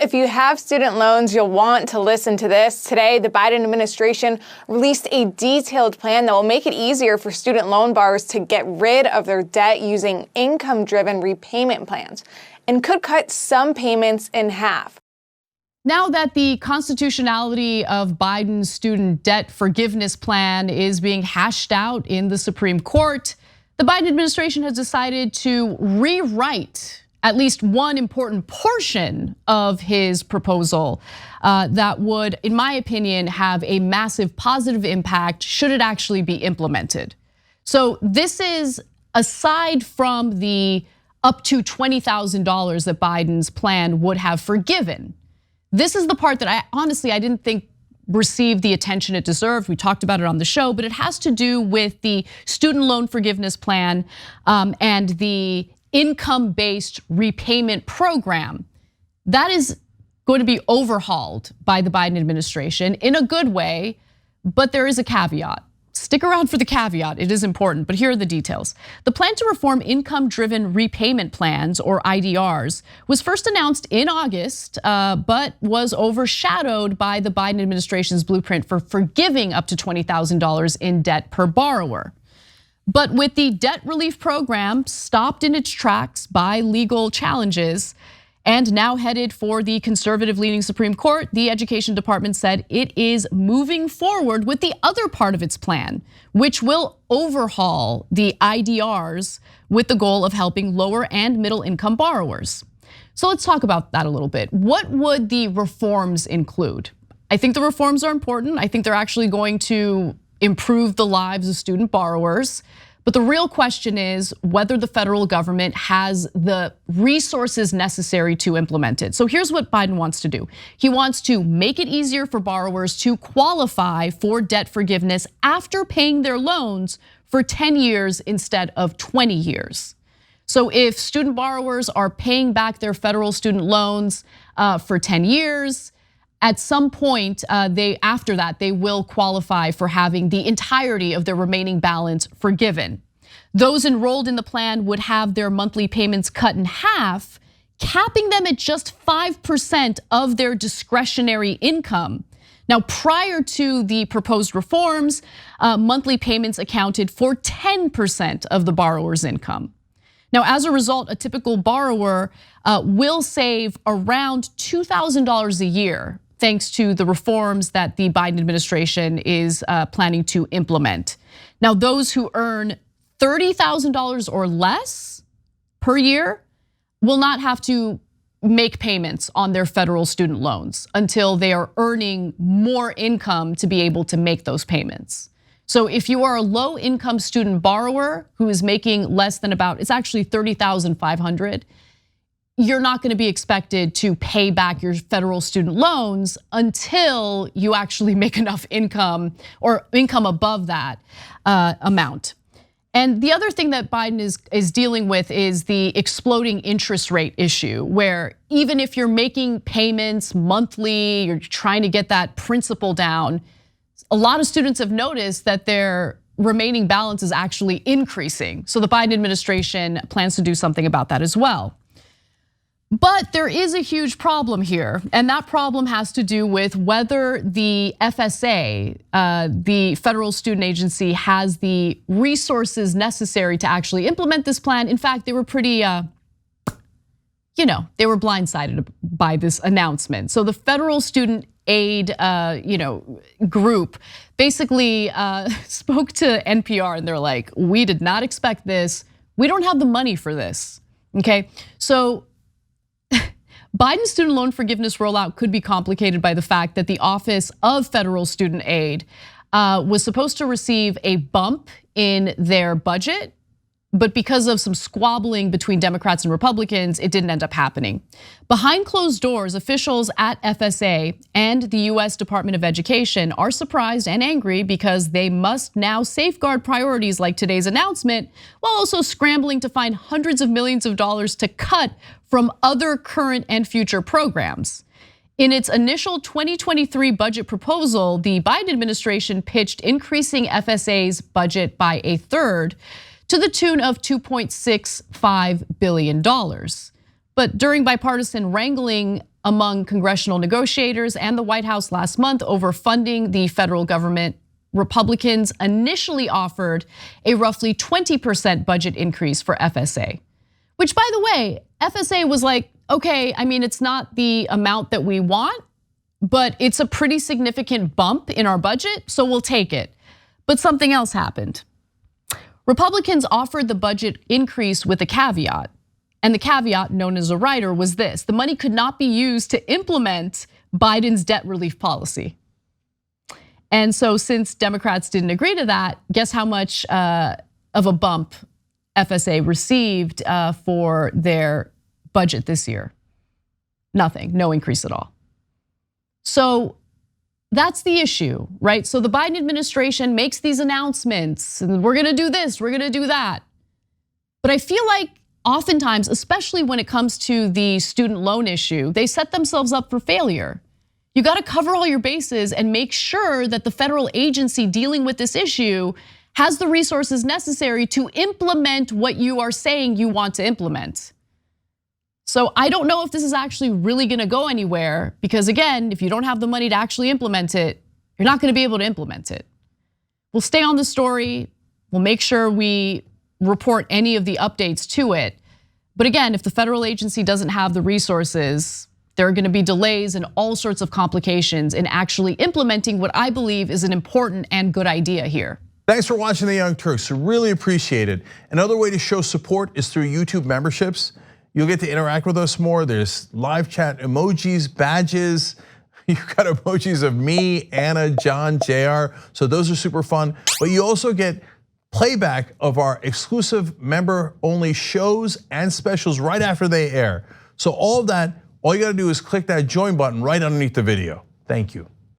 If you have student loans, you'll want to listen to this. Today, the Biden administration released a detailed plan that will make it easier for student loan borrowers to get rid of their debt using income-driven repayment plans and could cut some payments in half. Now that the constitutionality of Biden's student debt forgiveness plan is being hashed out in the Supreme Court, the Biden administration has decided to rewrite at least one important portion of his proposal that would, in my opinion, have a massive positive impact should it actually be implemented. So this is aside from the up to $20,000 that Biden's plan would have forgiven. This is the part that I didn't think received the attention it deserved. We talked about it on the show, but it has to do with the student loan forgiveness plan and the income-based repayment program. That is going to be overhauled by the Biden administration in a good way, but there is a caveat. Stick around for the caveat, it is important, but here are the details. The plan to reform income-driven repayment plans, or IDRs, was first announced in August, but was overshadowed by the Biden administration's blueprint for forgiving up to $20,000 in debt per borrower. But with the debt relief program stopped in its tracks by legal challenges and now headed for the conservative-leaning Supreme Court, the Education Department said it is moving forward with the other part of its plan, which will overhaul the IDRs with the goal of helping lower and middle income borrowers. So let's talk about that a little bit. What would the reforms include? I think the reforms are important. I think they're actually going to improve the lives of student borrowers. But the real question is whether the federal government has the resources necessary to implement it. So here's what Biden wants to do. He wants to make it easier for borrowers to qualify for debt forgiveness after paying their loans for 10 years instead of 20 years. So if student borrowers are paying back their federal student loans for 10 years, at some point, after that, they will qualify for having the entirety of their remaining balance forgiven. Those enrolled in the plan would have their monthly payments cut in half, capping them at just 5% of their discretionary income. Now, prior to the proposed reforms, monthly payments accounted for 10% of the borrower's income. Now, as a result, a typical borrower will save around $2,000 a year thanks to the reforms that the Biden administration is planning to implement. Now, those who earn $30,000 or less per year will not have to make payments on their federal student loans until they are earning more income to be able to make those payments. So if you are a low income student borrower who is making less than it's actually $30,500, you're not going to be expected to pay back your federal student loans until you actually make enough income or income above that amount. And the other thing that Biden is dealing with is the exploding interest rate issue, where even if you're making payments monthly, you're trying to get that principal down, a lot of students have noticed that their remaining balance is actually increasing. So the Biden administration plans to do something about that as well. But there is a huge problem here, and that problem has to do with whether the FSA, the federal student agency, has the resources necessary to actually implement this plan. In fact, they were pretty, they were blindsided by this announcement. So the federal student aid, group basically spoke to NPR, and they're like, "We did not expect this. We don't have the money for this." Okay, so Biden's student loan forgiveness rollout could be complicated by the fact that the Office of Federal Student Aid was supposed to receive a bump in their budget, but because of some squabbling between Democrats and Republicans, it didn't end up happening. Behind closed doors, officials at FSA and the US Department of Education are surprised and angry because they must now safeguard priorities like today's announcement, while also scrambling to find hundreds of millions of dollars to cut from other current and future programs. In its initial 2023 budget proposal, the Biden administration pitched increasing FSA's budget by a third, to the tune of $2.65 billion. But during bipartisan wrangling, among congressional negotiators and the White House last month over funding the federal government. Republicans initially offered a roughly 20% budget increase for FSA, which, by the way, FSA was like, okay, I mean, it's not the amount that we want, but it's a pretty significant bump in our budget, so we'll take it. But something else happened. Republicans offered the budget increase with a caveat. And the caveat, known as a rider, was this: the money could not be used to implement Biden's debt relief policy. And so since Democrats didn't agree to that, guess how much of a bump FSA received for their budget this year? Nothing, no increase at all. So that's the issue, right? So the Biden administration makes these announcements, and we're gonna do this, we're gonna do that. But I feel like oftentimes, especially when it comes to the student loan issue, they set themselves up for failure. You gotta cover all your bases and make sure that the federal agency dealing with this issue has the resources necessary to implement what you are saying you want to implement. So I don't know if this is actually really gonna go anywhere, because again, if you don't have the money to actually implement it, you're not gonna be able to implement it. We'll stay on the story. We'll make sure we report any of the updates to it. But again, if the federal agency doesn't have the resources, there are gonna be delays and all sorts of complications in actually implementing what I believe is an important and good idea here. Thanks for watching the Young Turks, really appreciate it. Another way to show support is through YouTube memberships. You'll get to interact with us more. There's live chat emojis, badges. You've got emojis of me, Anna, John, JR. So those are super fun. But you also get playback of our exclusive member-only shows and specials right after they air. So all of that, all you gotta do is click that join button right underneath the video. Thank you.